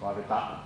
Kualitas.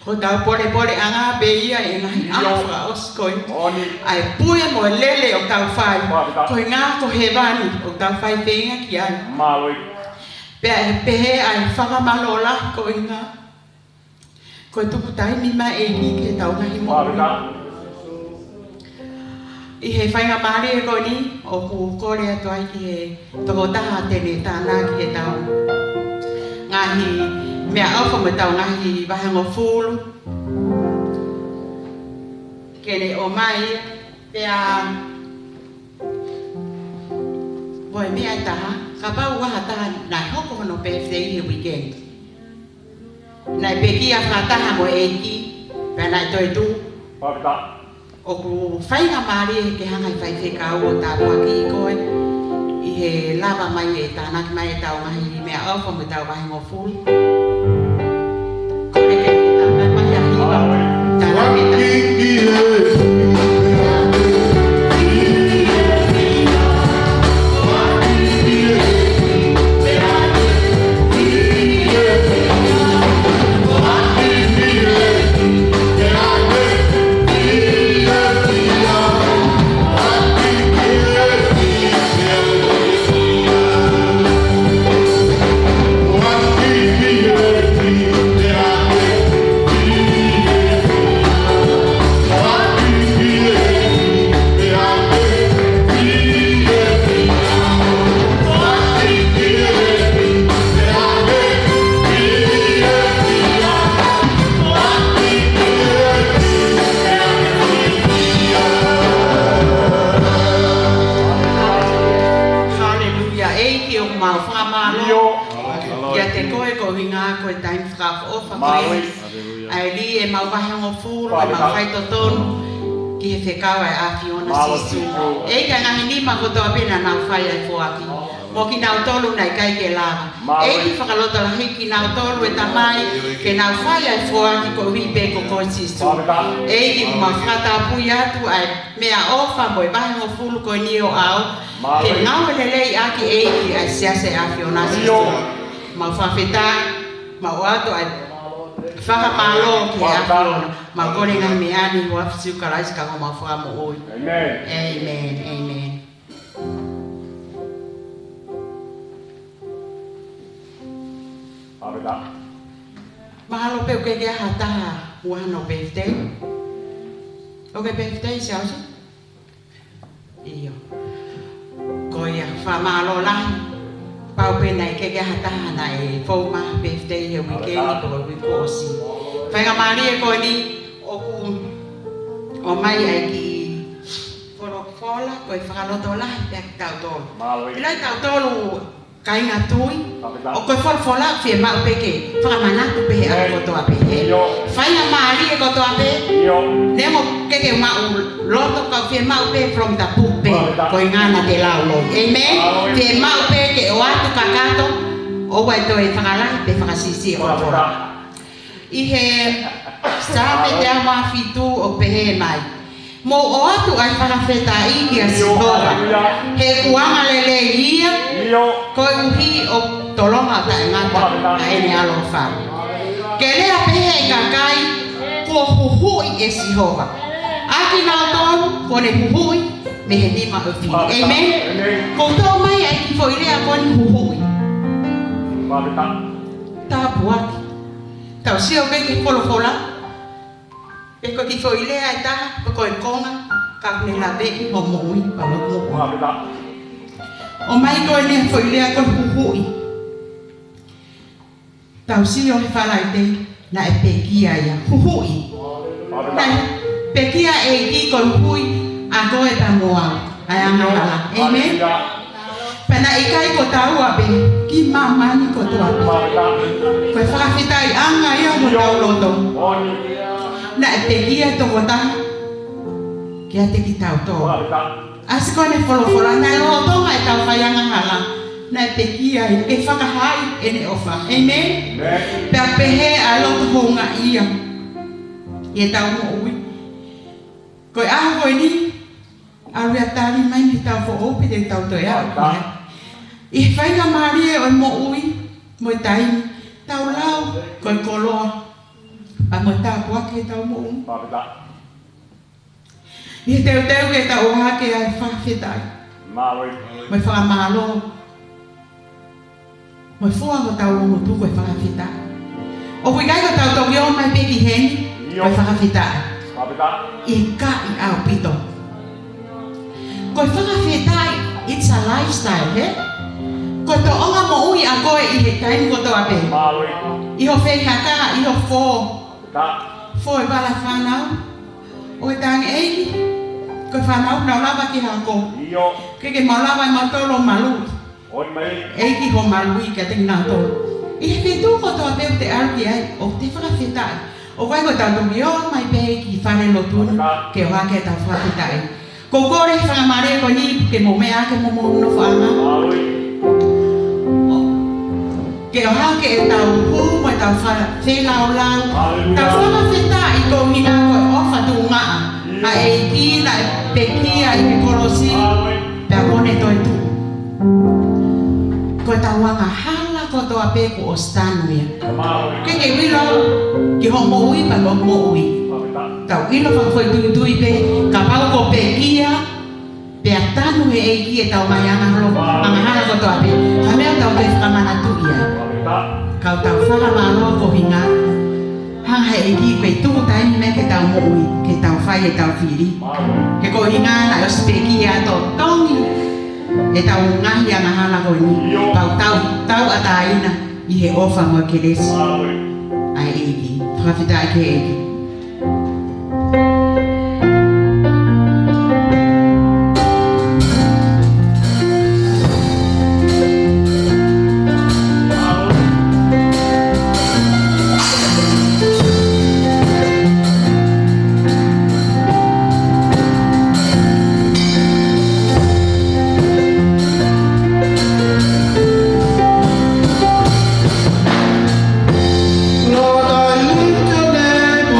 Ko tau pole anga be ia e ngai afa os koi. Ai pui mo lele o tau fai. Ko nga ko hevani o tau fai penga ki ai. Maloi. Pe ai pehe ai whaka malola ko inga. Ko tuku tai mi ma e ni ke tau ngahi mo. I he whainga maari e ko ni o ku kore atu ai ki he toko taha tene tāna ki he tau. Ngahi mea awha me tau ngahi wahango fulu. Kene o mai pea Boy mea taha ka pau waha taha nai hoko hono birthday he weekend. Nai peki a whataha mo eiki pea nai toi tu. O ku whainga maari ke hangai whai whekau o tāpua ki koe. I he lava mai e tānaki mai e tau ngahi mea awha me tau wahango fulu. Kau ai afiona sisu. Ei ka ngahi ni ma ko toa pena na fai ai foaki. Mo ki na tolu nai kai ke lava. Ei ki whakalota la hiki na tolu e tamai ke na fai ai foaki ko hipe ko ko sisu. Ei ki ma whata pui atu ai mea ofa mo e bahi mo fulu ko ni o au. Ke ngau e lelei aki ei ki ai siase afiona sisu. Ma whawhetai, ma o atu ai whaka malo ki afiona. Ma kore ngai me ani wa fisiu kalaisi ka ngoma whamo oi. Amen. Amen. Amen. Mahalo pe ke ke hata wa no birthday. Okay birthday siausi. Iyo. Koia famalo la. Pau pe nai ke hata na e foma birthday he weekend ko we kosi. Whainga maari e ko ni o mai ai ki whorofola koe whakaloto la pe tau tolu. Ila tau tolu kai ngā tui o koe whorofola whie mau peke whakamanatu pehe au kotoa pehe. Whainga maari e kotoa pe nemo keke mau loto ka whie mau pe from the book pe koe ngana te lau loi. Amen? Whie mau pe ke o atu kakato o wai toi whakalai pe whakasisi o whora. I he sape te ama fitu o pehe mai. Mo o atu ai whakawheta i ki a sitoa. He kuanga lele ia, koe uhi o tolonga ta ngata a ene alo whau. Ke lea pehe i kakai, kua huhui e Sihova. Aki nao tonu, kone huhui, me he nima o whiri. Amen? Ko tau mai ai ki whoirea kone huhui. Tāpu aki. Tau sio ke ki wholofola. E ko ki foi lea e taha, pa koe konga, ka ne la vei ho moui, pa lo moui. O mai koe ne foi lea koe huhui. Tau sio he whalai te, na e pekia ia, huhui. Na pekia e ki koe huhui, a koe ta moa, ai anga hala. Amen? Pena i kai ko tau abe, ki mamani ko tu abe. Koe whakawhitai anga ia mo tau loto. Na e pekia toko taha, kia te ki tau tō. Asi koe ne wholowhola, na e roho tonga e tau whaianga hala. Na e pekia e whakahai e ne ofa. Amen? Pea pehe a loto honga ia. I e tau mo ui. Koe aho koe ni, aru a tari mai ni tau fo opi te tau toi au. I whainga maari e o mo ui, mo i taimi, tau lau, koe koloa. Pamata kwa ke tau mo. Ni teu ke tau ha ke ai fa fitai. Maloi. Mai fa malo. Mai fua ko tau mo tu ko fa fitai. O kui kai ko tau to yo mai pe ki hen. Ko fa fitai. Ika I au pito. Ko fa fitai it's a lifestyle, he? Ko to onga mo ui a koe I he time ko to ape. Maloi. Iho fei haka, iho fo. Fo e bala whanau. O e tangi eiki. Ko whanau nau lava ki hako. Ke maulawa I matolo malui. Eiki ho malui ke te ngā tolo. I he whetu ko to ape te arki ai. O te whakawhetai. O kai ko tau tongi o mai pe ki whare lo tunu. Ke o hake tau whakawhetai. Ko kore whangamare ko ni ke mo mea ke mo no whanga. Ke o hake e tau hu mo e tau whelau lau. Tau whakawhetai I ko hina ko e ofa tu ngaa. A e ki na e pekia I me korosi. Pea kone toi tu. Ko tau wanga hala ko to ape ko o stanuia. Ke wilo ki ho mo ui pa mo ui. Tau ilo whakawhoi tui pe ka pau ko pekia. Pea tanu he eiki e tau mai anga halo. Anga hala ko to ape. Hamea tau pe whakamana tu ia. Kau tau whakamano ko hinga. Hanga he eiki koe tuku taimi me ke tau mo ui. Ke tau whai e tau whiri. Ke ko hinga na os pekia to tongi. E tau ngahi anga hala ko ni. Pau tau ataina. I he ofa mo ke resi. Ai eiki. Whakawhitai ke eiki. Lord, I lift your name.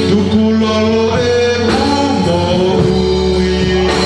Tukulolo e umo ui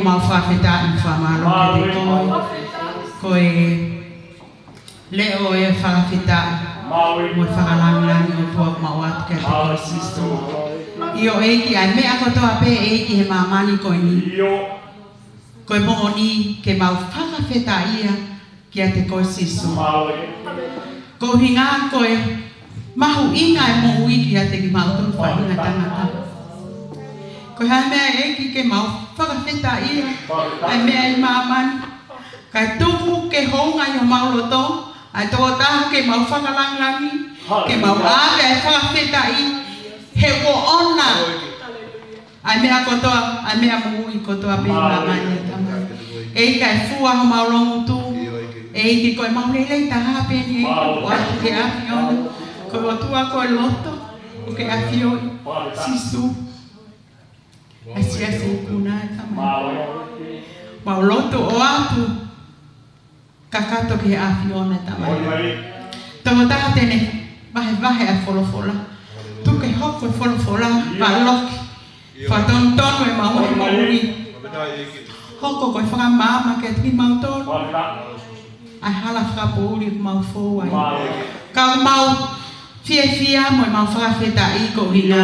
mau whawheta I whamalo ke te koe. Koe leo e whawheta mo whakalangilangi o puak mau atu ke te koe sisto. Io eiki ai mea kotoa pe eiki he mamani koe ni. Koe moho ni ke mau whakawheta ia kia te koe siso. Ko hinga koe mahu inga e mohu iki a te ki mau tonu whahinga tangata. Koe hai mea eki ke mau whakawheta ia ai mea I mamani. Kai tuku ke honga I o mau loto ai tō taha ke mau whakalangilangi ke mau ave ai whakawheta I he wo ona. Ai mea kotoa, ai mea mui kotoa pe mamani tamai. Ei kai fua ho maulongu tu. Ei ki koe maulelei taha pe ni e ko atu ke afiona. Koe watua koe loto o ke afiona. Sisu. Asia se kuna e tamai. Mauloto o atu. Kakato ke afiona tamai. Tama taha tene vahe a folofola. Tuke hoko e folofola valoki. Whatontono e maui. Hoko koe whakamama ke tiki mautono. Ai hala whakapouri ko mau fōai. Kau mau fia mo e mau whakawheta I ko hina.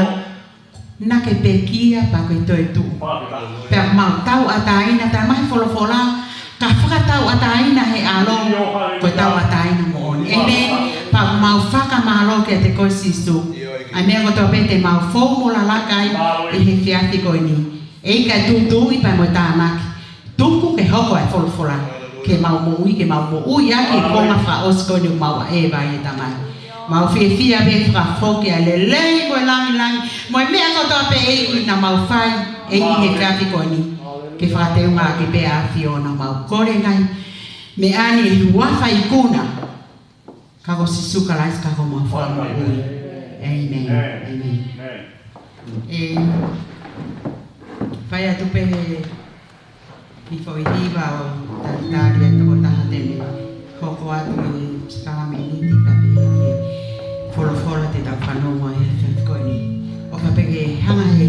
Nake pekia pa koe toi tu. Pea mau tau ataina ta mahi folofola. Ka whakatau ataina he alo. Koe tau ataina mo oni. Enen pa mau whakamalo ke te koe sisu. Ai mea kotoa pe te mau fōu mo lalakai I he whiati koe ni. Ei kai tūtū I pai mo tānaki. Tuku ke hoko e wholofola. Ke mau moui, ke mau moui aki e konga wha osko ni mau e vai e tamai. Mau fia pe whakawhoki a lelei koe langi. Mo e mea kotoa pe ei na mau whai. Ei he whiati koe ni. Ke whakateunga ke pe a Fiona mau kore ngai. Me ani e huafa I kuna. Kako sisuka lais kako mau wha moui. Amen. Amen. Whai atu pehe I whaihiwa o taritari e toko taha tene. Hoko atu I skalaminiti ka pehe wholofola te tau whanonga e whiatkoe ni. O ka peke hanga he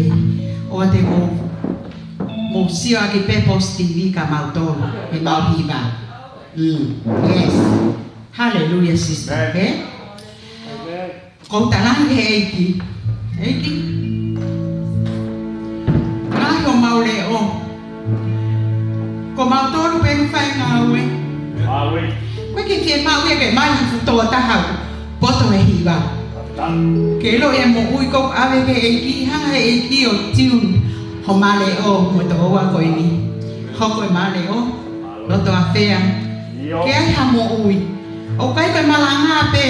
o te mo sio aki pe postivi ka mautoro e mauhiwa. Yes. Hallelujah, sister. Okay? Kau talangi eiki. Eiki. Ngahi o maule o. Ko mautoro pe whai ngawe. Koe ke fie maue ke mahi futoa tahau. Poto e hiwa. Ke lo e mo ui kou awe ke eiki. Hanga e eiki o tiun. Ho male o. Mo to oa koe ni. Hoko e male o. Loto a whea. Ke ai ha mo ui. O kai koe malanga pe.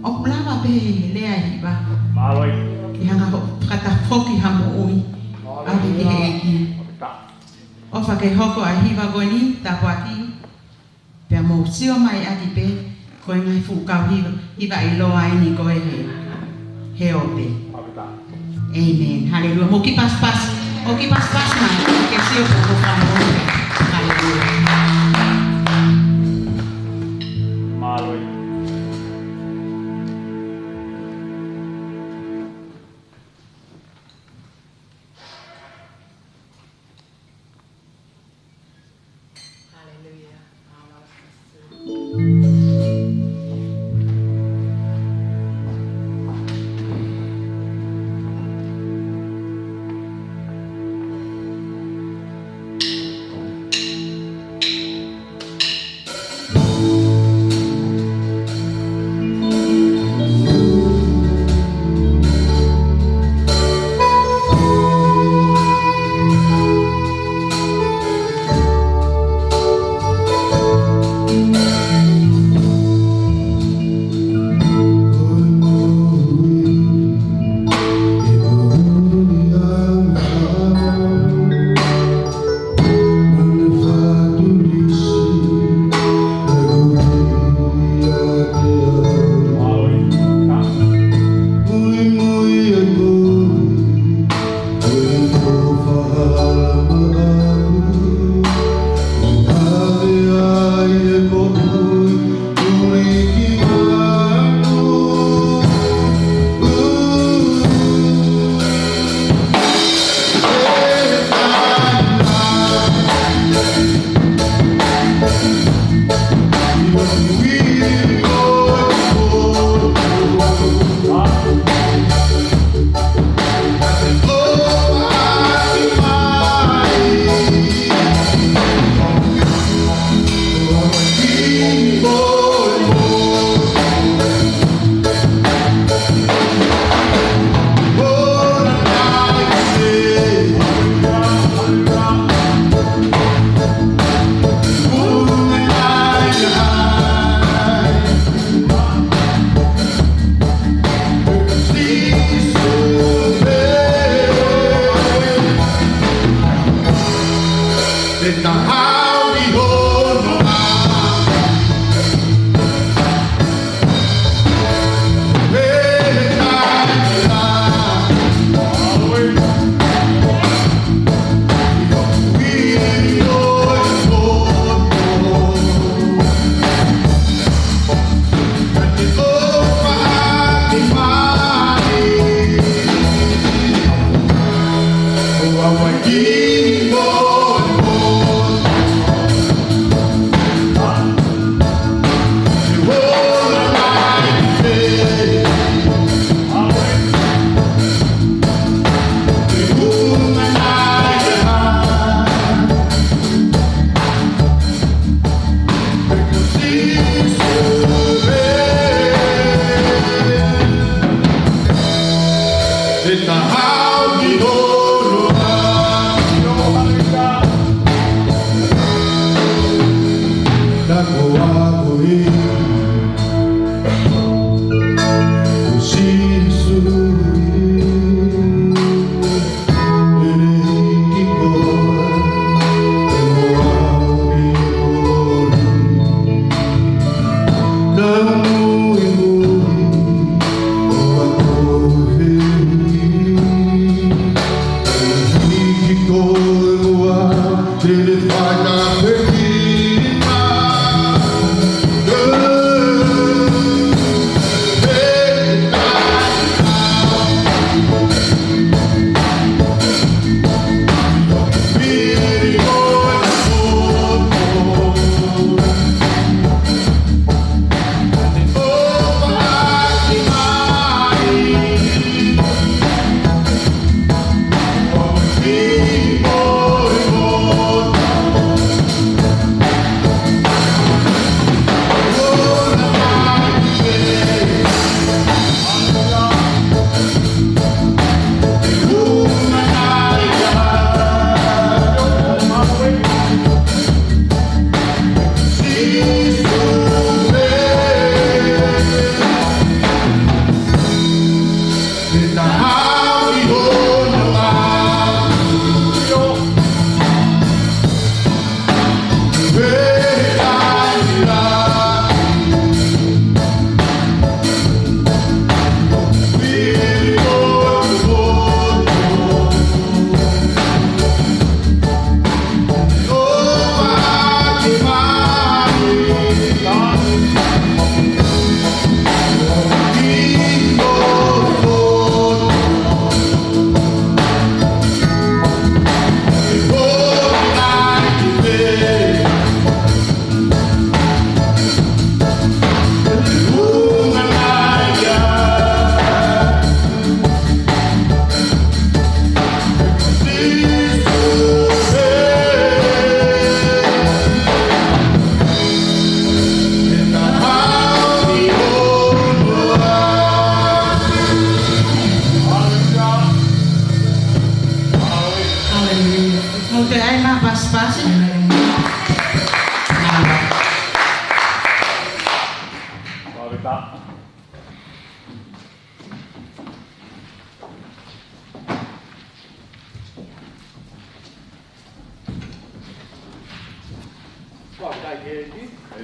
O lava pe lea hiwa. Ki hanga kata hoki hamo ui. Ave ki he eki. O whake hoko a hiwa koe ni, tapo ati. Pea mo sio mai ati pe. Koe ngai fukau hiwa I loa e ni koe he ope. Amen. Hallelujah. Mo ki pas pas. O ki pas pas mai. Ke sio po kamo. Hallelujah.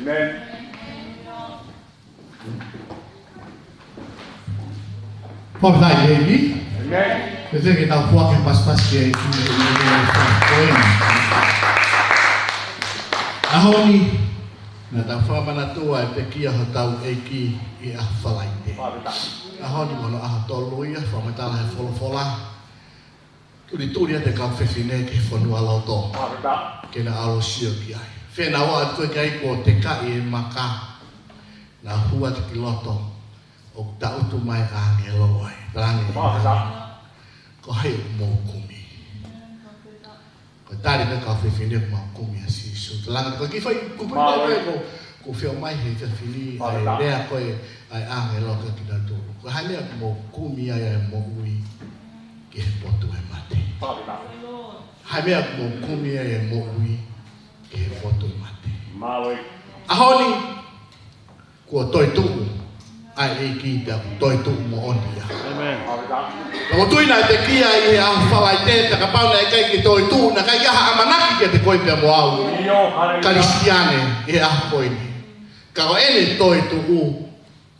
Amen. Pop dai baby. Amen. Vedete che dal fuoco in pas che Ahoni na ta fama na tua e pe kia ho tau e ki I a falaite. Ahoni mono a toluia fama tala he fola. Turi te ka fefine ke fonua lauto. Ke na alo sio ki ai. Fena wa koe kai ko te ka I maka na hua te piloto o ta utu mai a ngelo ai. Rangi. Ko hai mo kumi. Ko tari ka fefine mo kumi asi so. Lang ko ki fai ku ko ko whio mai he te whini ai rea koe ai ange loka ki na tōru. Ko hai mea mo kumi ai ai mo ui ki he potu e mate. Hai mea mo kumi ai ai mo ui ki he potu e mate. Ahoni, kua toi tuku ai e ki te toi tuku mo ondia. Amen. Ko tuina te kia i a whawai te ka pauna e kai ki toi tuku na kai aha amanaki ki te koe pia mo au. Karistiane e a koini. Ka o ene toi tuku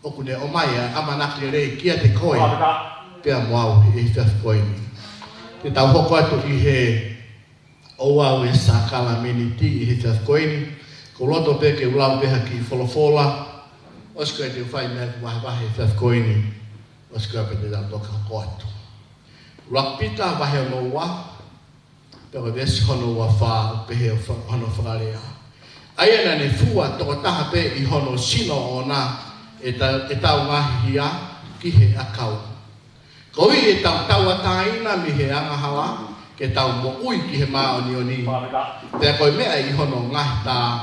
oku ne o mai a amanaki rei kia te koe pia mo au e whiawhi koini. Te tau hoko atu i he o au e sakala meniti i he whiawhi koini. Ko loto peke ulau peha ki wholofola. Osko e te whai mea ku wahe whiawhi koini. Osko e te tau toka hoko atu. Rakpita wahe o no wa. Pero vesi hono wa wha pehe o hono whakarea. Aia na ne fua toko taha pe i hono sino o na e tau ngahi hia ki he akau. Ko i e tau taina mi he angahala ke tau mo ui ki he maoni o ni. Te koe mea i hono ngahi tā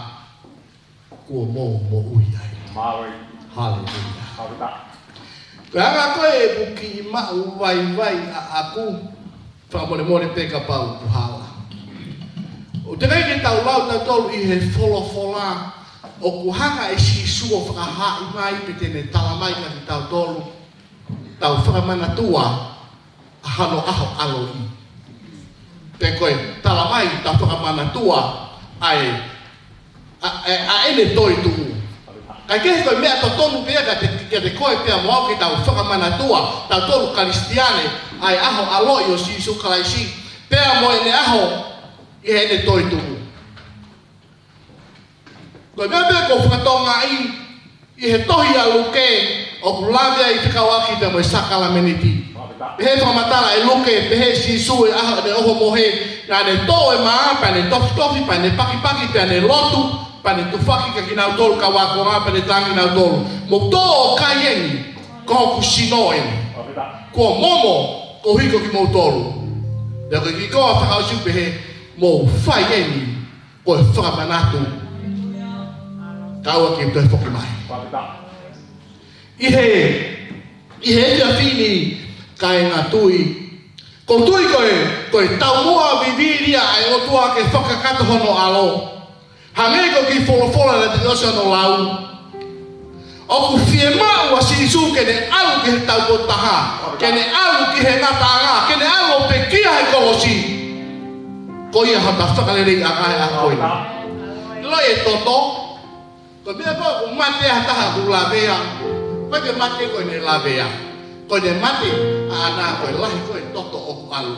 kua mo ui ai. Hallelujah. Koe anga koe e puki i mau vai a aku whakamore peka pau puhala. O te rei ke tau lau tau tolu i he wholofola o kuhanga e si sua whakaha i mai pe tene talamai ka ki tau tolu tau whakamana tua a hano aho alo i. Te koe talamai tau whakamana tua ai a ene toi tuu. Kai kehe koe mea tau tonu pia ka te koe pia moau ki tau whakamana tua tau tolu karistiane ai aho alo i o si sukalaisi pia mo ene aho i he ne toi tuku. Koe mea ko whakatonga i he tohi a luke o kulavea i whikawaki te mo i sakala meniti. He whamatala e luke, he sisu e aha ne oho mohe, na ne tō e maa, pa ne tofi, pa ne paki, pa ne lotu, pa ne tufaki ka kinau tolu ka wako ngā, pa ne tangi nau tolu. Mo tō o kaiengi, ko hoku sinoengi. Ko momo, ko hiko ki mo tolu. Deo ki koa whakausiu pe he, mo whai eni ko e whakamanatu kaua ki mtoi whoki mai. I he whiawhini kai ngā tui. Ko tui koe tau mua viviria ai o tua ke whakakato hono alo. Hange ko ki wholofola na te osa no lau. O ku whie mau a sirisu ke ne alu ki he tau potaha. Ke ne alu ki he ngata anga. Ke ne alu o pe kia he kolosi. Ko ia hata whakarere a kai a koina. Loi e toto. Ko mea ko mate hata ha ku lavea. Ko ke mate ko ne lavea. Ko ne mate a ana ko lahi ko toto o ku alu.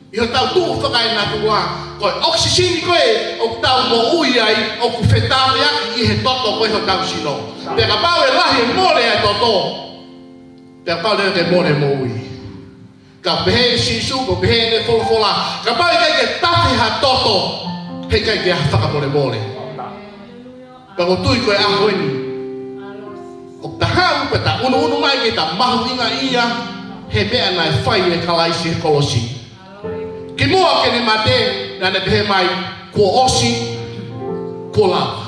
Iho tau tu whakai na tua. Ko oksisini ko o tau mo ui ai o ku whetawea i he toto ko iho tau sino. Peka pau e lahi mole e toto. Peka pau leo te mole mo ui. Ka pehe sisu, ko pehe ne wholofola. Ka pau kai ke tafi ha toto. He kai ke whakamore. Ka ko tui koe ahoini. O taha upe ta unu mai ke ta mahu inga ia. He mea nai whai e kalaisi he kolosi. Ki mua ke ne mate, na ne pehe mai kua osi, kua lava.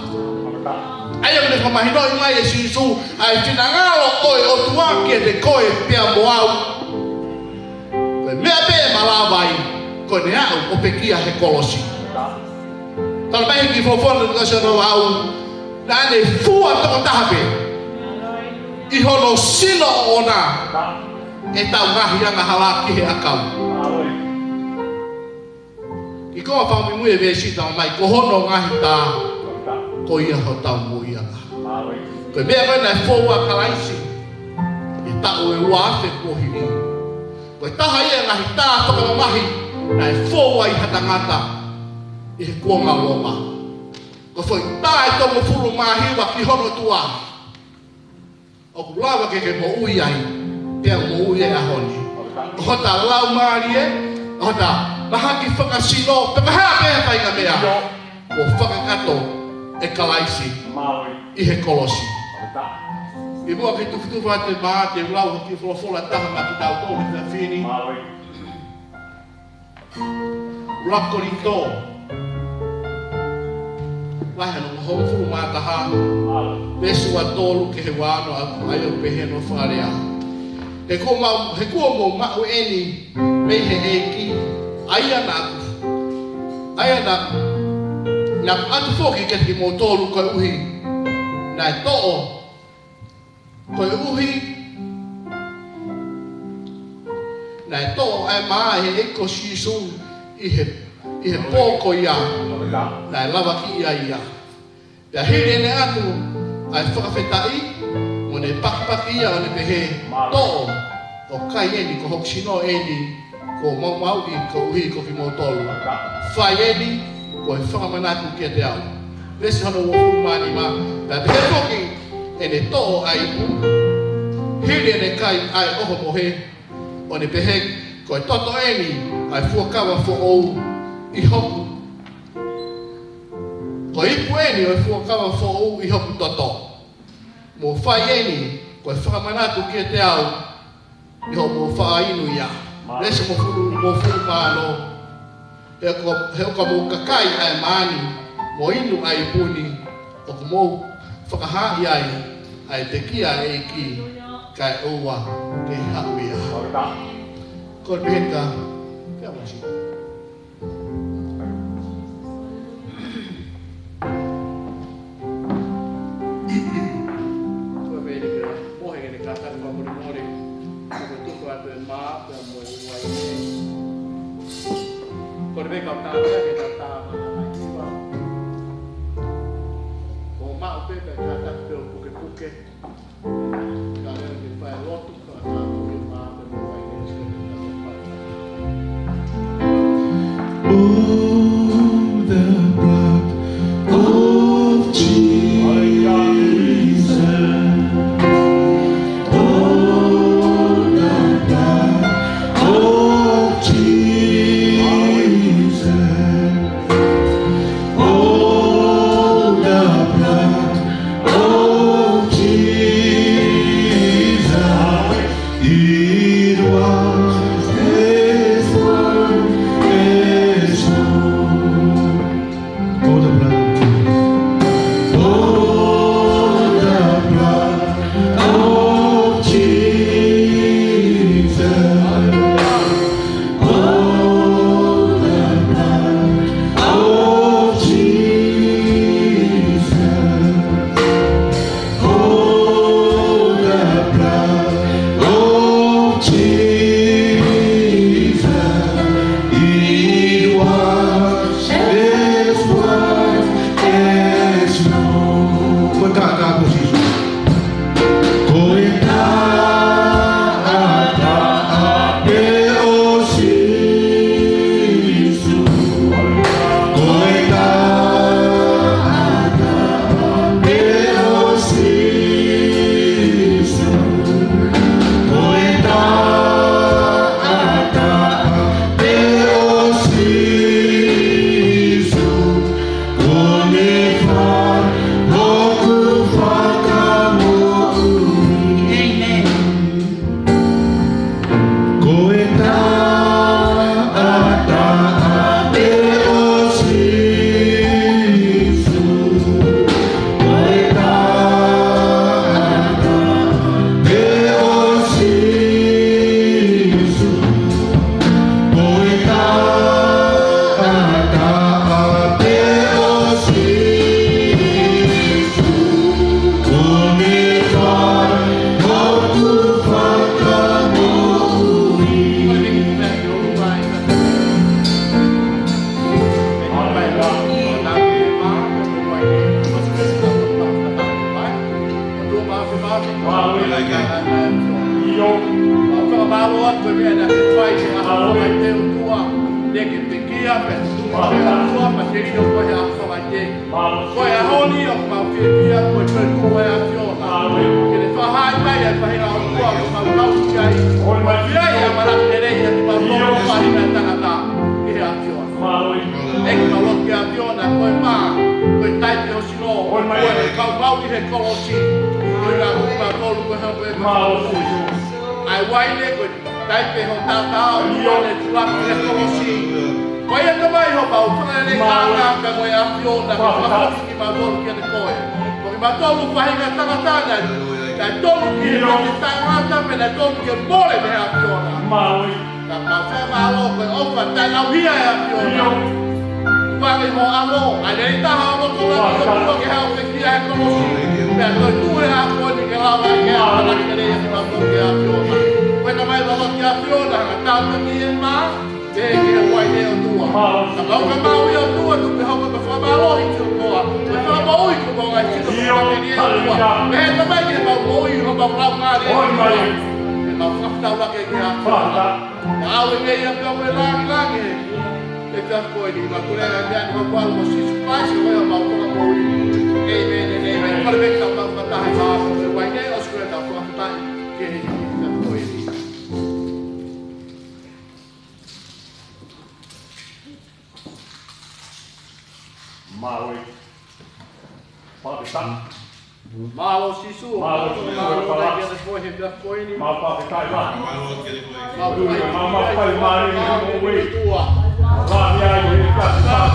Aia mene whamahinoi mai e sisu, ai whinangalo koe o tuaki e te koe pia moau. Mea pe malawai ko ne au o pekia he kolosi. Tala mai ki fofona ka sa no au. Na ne fua to tahape. I hono sino ona. E tau ngahi anga halaki he akau. I koa whaumi mui e vesi tau mai ko hono ngahi tā ko ia ho tau mo ia nga. Ko mea koe nai fōua kalaisi. I tau e uafe ko hini. Koe taha ia ngahi tā whakamamahi na e fōua i hatangata i he kuonga loma. Ko whai tā e tomo furu mahiwa ki hono tua. O ku lawa ke mo ui ai, pia mo ui ai ahoni. O hota lau maari e, o hota mahaki whakasino, peka hea pēha whainga mea. O whakakato e kalaisi i he kolosi. I mua ki tuwhitu te maa te ulau ki wholofola taha ma ki tau tō hita whini. Rakori tō. Vai no home fu mata ha. Lesu a tolu ke he wano a ayo pehe no wharea. He ko mo mau eni me he eki aia na atu foki ke ki mo tolu ko uhi na to'o ko uhi na to'o ai ma he eko shisun i he poko ia na lava ki ia ya hiri ne atu ai whakawhetai mo ne pakipaki ia o ne pehe to'o o kai eni ko hoksino eni ko mau i ko uhi ko ki mo tolu whai eni ko e whakamanatu kia te au lesi hano wo fumani ma ta pehe foki e ne to'o ai pu hiri ne kai ai oho mohe o ne pehe ko e toto eni ai fuakawa fo ou i hoku ko ipu eni o e fuakawa fo ou i hoku toto mo whai eni ko e whakamanatu kia te au i ho mo whaainu ia lesi mo furu mano he o ka mo kakai ai mani mo inu ai puni o ko mo whakaha'i ai te kia e ki kai oua ke hau ia ko peka kia masi ko pere kira pohe ke kata ko mori ko tuku atu e maa pe mo uai ko peka ta ke ta ma ko ma pe ka kata pe puke kare ke fai lotu ka ta mo ma pe mo uai Oh, the blood of Jesus. Oh, the blood of Jesus. Oh, the blood of Jesus. It washes white as snow. Oh, the blood of Jesus. Oh, the blood of Jesus. Oh, the blood of Jesus. Oh, the blood of Jesus. It washes white as snow. Coitado, Jesus. Coitado, meu Jesus. Coitado, meu Jesus. Coitado, meu Jesus. Conifar, logo facamo. Amen. Coitado, meu Jesus. Coitado, meu Jesus. Coitado, meu Jesus. Conifar, logo facamo. Ai waile ko tai pe ho ta ta o le tua le kolosi Koe e kamai ho pau, tuna e kāna ka moe a fiona, ka whakoti ki mātolu ki ane koe. Ko ki mātolu whahinga tangatana, ka tolu ki e te tangata, me na tolu ki e mole me a fiona. Maui. Ka mawhai mālo, koe opa, tai lau hia e a fiona. Tuangi ho amo, ane i taha amo tōna ki o tūro ki hao te kia he kolosi. Pea toi tūre a koe ni ke lawa e ke a mana ki reia ki mātolu ki a fiona. Koe ka mai lalo ki a fiona, ka tāuta ki e mā, te he ki a wai he o tua. Ka lauka mau i o tua, tu pe hauka ka whamalohi ki o toa. Koe whamalohi ko mo ngai tino ki a ke o tua. Me he ta mai ki e mau moi ho mau rau ngāre e o tua. Me mau whaktau lake ki a fiona. Ka awe ngei a pia koe langi he. E te koe ni, ma kurenga mea ni ma kualu mo sisu paisi koe o mau toka moi. Amen and amen. Kare me ka mau matahi maa koe wai ngei o skure ka whakatai ke he ki te koe ni. Maui. Pakistan. Malo sisu. Malo sisu. Malo ke te koe he te koe ni. Mau Pakistan lah. Mau pai mari mau wei tua. Lah dia ini kan tak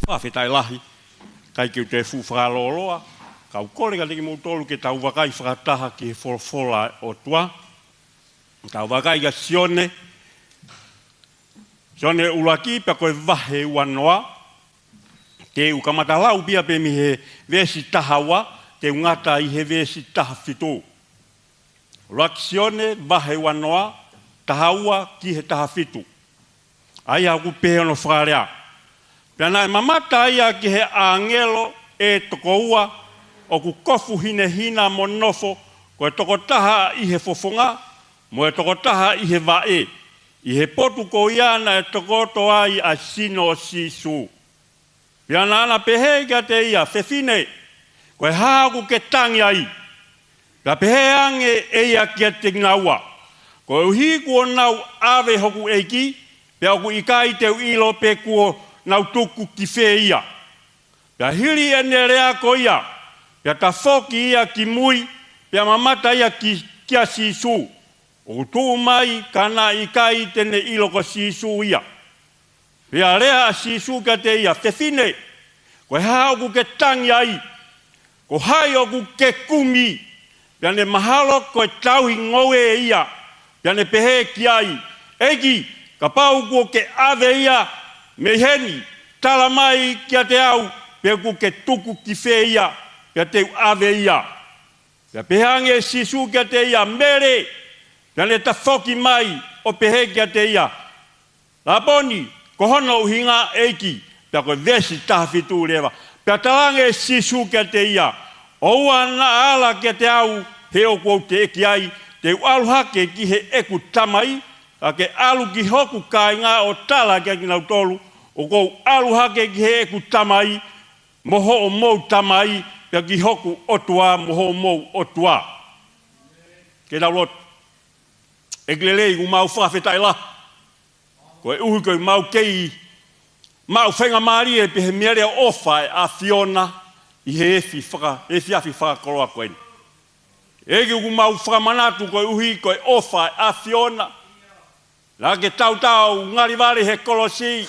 Whawhetai lahi, kai ki te fu whakaloloa, kau korenga tiki mou tolu ke tau wakai whakataha ki he wholofola o tua. Tau wakai ka sione ulaki pa koe wahe wanoa, te ukamata lau pia pe mi he vesi tahawa, te ungata I he vesi taha fitu. Ulaki sione wahe wanoa, tahawa ki he taha fitu. Ai aku pehe no whakarea. Pena e mamata ia ki he angelo e toko ua, o ku kofu hine hina mo nofo, ko e toko taha i he fofonga, mo e toko taha i he vae, i he potu ko iana e toko toa i a sino sisu. Pia nana pehe kia te ia, fefine, ko e haaku ke tangi ai, ka pehe ange e ia kia te ngaua, ko e uhiku o nau ave hoku eiki, pia oku ikai teu ilo pe kuo nau tuku ki whea ia. Pia hiri e nerea ko ia, pia ta foki ia ki mui, pia mamata ia ki kia sisu. O tuu mai kana ikai tene ilo ko sisu ia. Pia rea a sisu ka te ia, fefine, ko e haa oku ke tangi ai, ko hai oku ke kumi, pia ne mahalo ko e tauhi ngoe ia, pia ne pehe ki ai, eki, ka pau kuo ke ave ia, me heni, tala mai kia te au, pia ku ke tuku ki whea ia, pia te ave ia. Pia pehange sisu kia te ia, mere, pia ne ta foki mai, o pehe kia te ia. Laponi, ko hono uhinga eki, pia ko vesi taha fitu lewa, pia talange sisu kia te ia, o ua na ala kia te au, he o kou te eki ai, te ualuhake ki he eku tamai, a ke alu ki hoku kai ngā o tala kia ki nau tolu, o kou alu hake ki he eku tamai, moho o mou tamai, kia ki hoku otua, moho o mou otua. Ke nau lot, e glelei ku mau whawhetai la, ko e uhi koe mau kei, mau whenga maari e pehe mearea ofai a Fiona, i he efi afi whakakoroa koeni. Ege ku mau whakamanatu koe uhi koe ofai a Fiona, la ke tau ngari wari he kolosi,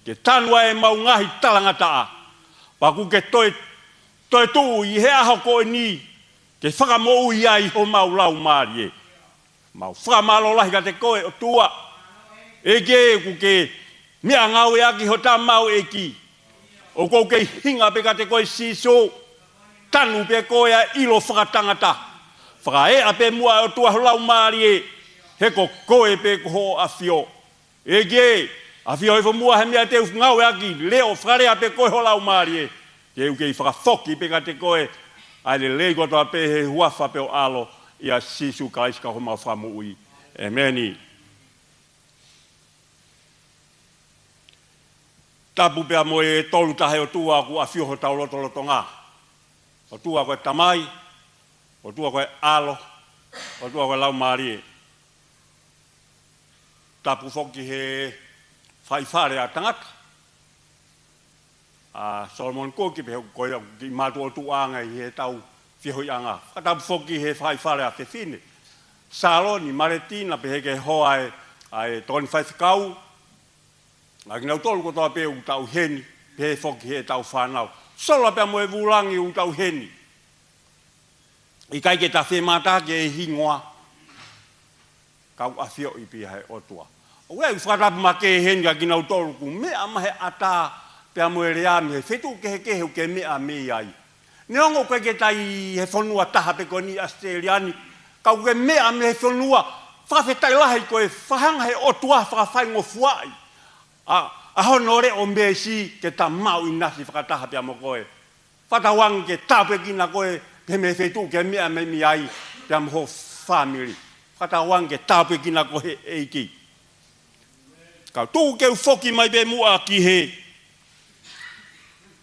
ke tanua e mau ngahi talangataa. Paku ke toi tuu i he aho koe ni, ke whakamou i ai ho mau lau maari e. Mau whakamalo lahi ka te koe o tua. Ege ku ke mea ngau e aki ho tā mau e ki. O kou ke hinga pe ka te koe siso, tanu pe koe a ilo whakatangata. Whaka a pe mua o tua ho lau maari e. He ko koe pe ko a fio. Ege, a fio e mua he mea teu ngau e aki, leo whakarea pe koe ho lau maari e. Teu kei whakafoki pe ka te koe, ai le leigo toa pe he huafa pe o alo, ia sisu ka iska ho mau whamu ui. Emeni. Tapu pea mo e tolu tahe o tua ku a fio ho tau loto ngā. O tua koe tamai, o tua koe alo, o tua koe lau maari e. Tapu foki he whaifare a tangata. Solomon Koki pe koe ki matu o tuanga i he tau whihoi anga. Tapu foki he whaifare a Fefine. Saloni, Maretina pe he ke hoa ai toni whaifakau. Aki nau tolu ko toa pe u tau heni, pe he foki he tau whanau. Sola pe mo e vulangi u tau heni. I kai ke ta whemata ke e hingoa. Kau afio i pia he otua. O wei whakatapu ma ke henga ki nau tolu ku mea mahe ata pia moe rea mi he whetu ke he kehu ke mea me ai. Neongo koe ke tai he whanua taha pe koe ni Australiani. Kau ke mea me he whanua whawhetai lahi koe whahanga he otua whakawhai ngofuai. A honore o mbesi ke ta mau i nasi whakataha pia mo koe. Whatawangi ke tape kina koe he me whetu ke mea me mi ai pia mo ho family. Whatawangi ke tape kina koe eiki. Kau tū keu whoki mai pe mua ki he.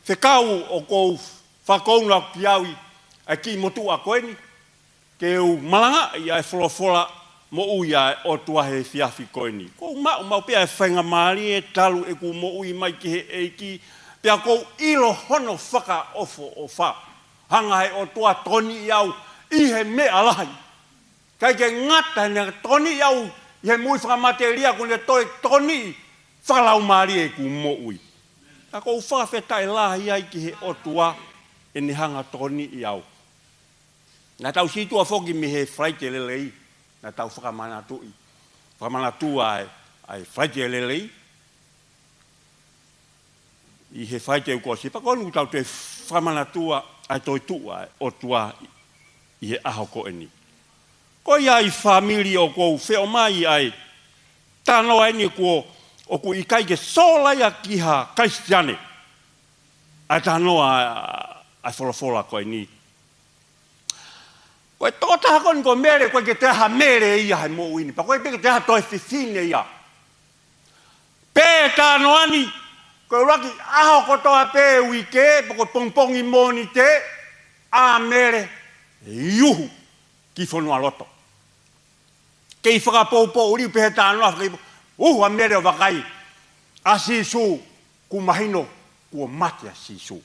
Whekau o kou whakouna ki aui ai ki motu a koeni. Keu malanga i ai wholofola mo ui ai o tua he whiawhi koeni. Kou mau pia e whainga maari e talu e ku mo ui mai ki he eiki. Pia kou ilo hono whaka ofo o wha. Hanga he o tua toni i au i he mea lahi. Kai ke ngata he toni i au i he mui whakamateria kune toi toni whalau maari e ku mo ui. A kou whawhetai lahi ai ki he otua e ni hanga toni i au. Nā tau situa whoki mi he whaite lelei, nā tau whakamanatui. Whakamanatua ai whaite lelei. I he whaite ukosi, pakonu tau te whakamanatua ai toi tua otua i he aho ko eni. Ko iai famili o kou wheo mai ai, tāno ai ni ko o ku i kai ke sola ia ki ha Christiane. ai tanoa ai folofola koe ni. Koe tōtaha koni ko mere, koe ke te aha mere ia hai mo uini, pa koe peke te aha toi whiwhine ia. Pē tānoani, koe raki aho kotoa pē wike, pa koe pongpongi mōni te, a mere, iuhu, ki whanua loto. Kei whakapōpō uri pehe tānoa, a mere o wakai, a sisu, ku mahino, ku mate a sisu.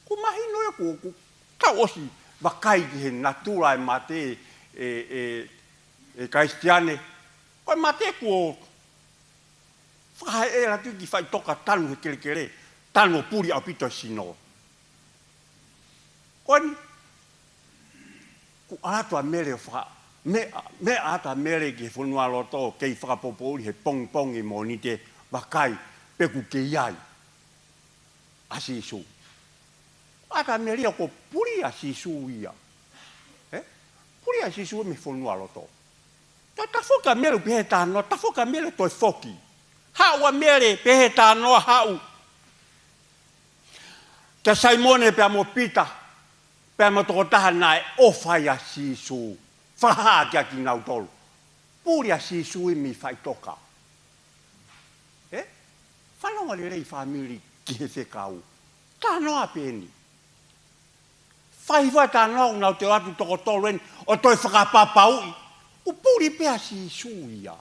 Ku mahino e ku tau osi wakai ki he natura e mate e kaistiane. Koe mate ku o whakai e ratu ki whai toka tanu he kere tanu o puri au pito sino. Koe ni, ku alatua mere o whaka, me ata mere ki he whanua loto kei whakapopori he pong i mo ni te wakai peku ke iai. Asi isu. Ata meria ko puri a sisu ia. Puri a sisu me whanua loto. Ta foka mere pehe tānoa, ta foka mere toi foki. Haua mere pehe tānoa hau. Te Saimone pia mo pita, pia mo toko taha nai ofai a sisu. Whaha kia ki ngau tolu. Puri a sisu i mi whai toka. Whanonga le rei whamiri ki he whekau. Tānoa pēni. Whaiwa tānoa unau te atu toko tolu eni, o toi whakapapaui. U puri pēa sisu ia.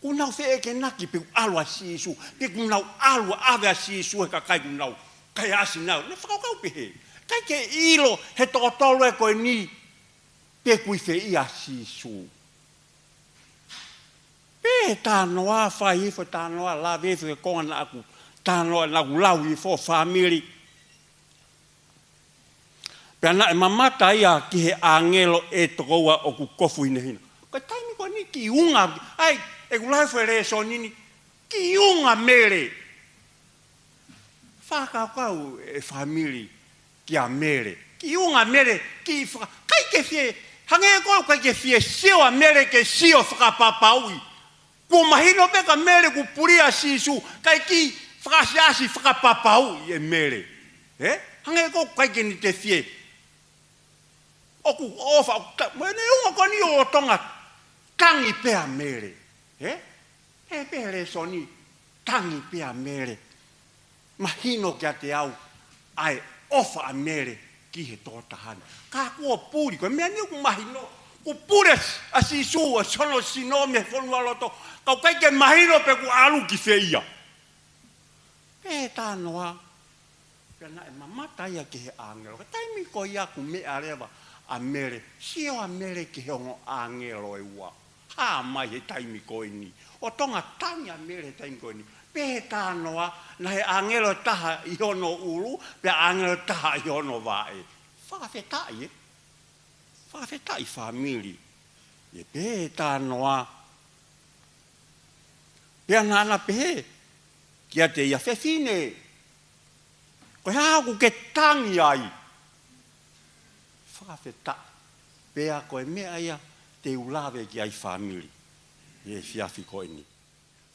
Unau whe eke naki pe alua sisu, pe unau alua ave a sisu he kakai unau, kai asi nau, ne whakaukau pehe. Kai ke ilo he toko tolu e koe ni, pe kui whe ia sisu. Pe tānoa whai hifo tānoa la vefu e konga na aku, tānoa na ku lau hifo whamiri. Pea na e mamata ia ki he angelo e tokoua o ku kofu hina hina. Koe taimi koe ni ki unga, ai, e ku laifu e reso nini, ki unga mere. Whakaukau e whamiri ki a mere. Ki unga mere, ki whaka, kai ke fie, hange koe kai ke fie sio a mere ke sio whakapapaui. Ku mahino peka mere ku puria sisu, kai ki whakasiasi whakapapaui e mere. Hange koe kai ke ni te fie, oku ofa mene unga koni o tonga tangi pea mere pere soni tangi pea mere mahino kia te au ai ofa a mere ki he tōtahana ka kua puri koe mea ni ku mahino ku pure a sisu a sono sino me whanua loto kau kai ke mahino pe ku alu ki whia pe tānoa pia na e mamata ia ki he angelo ka taimi ko ia ku mea rewa a mere, sio a mere ki hongo angelo e ua. Ha mai he taimi koe ni. O tonga tangi a mere taimi koe ni. Pe tānoa, na he angelo taha i hono uru, pe angelo taha i hono vae. Whakawhetai Whakawhetai whamiri. E pe tānoa. Pe anana pe, kia te ia whewhine. Koe haku ke tangi ai. Whakawheta, pēa koe mea ia te ulawe ki ai whamiri. E whiawhi koe ni.